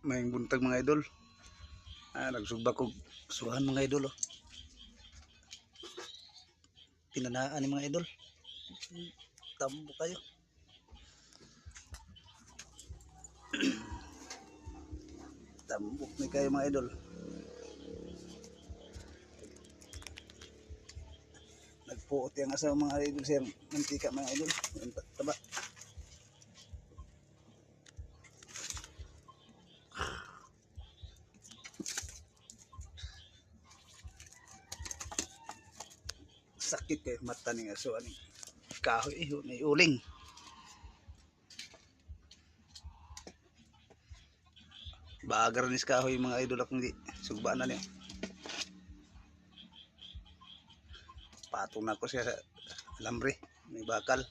may buntag mga idol. Nagsugba ko suhan mga idol. Oh. Pinanaan ni mga idol. Tambo kayo. Tambok ni kayo mga idol. Nagpuot yung asa mga idol sir. Mantika mga idol. Taba. Sakit kayo mata ni aso ani kahoy may uling. Bagar nis kahoy mga idol akong di sugbaan na niya. Patong na ko siya sa alambre may bakal.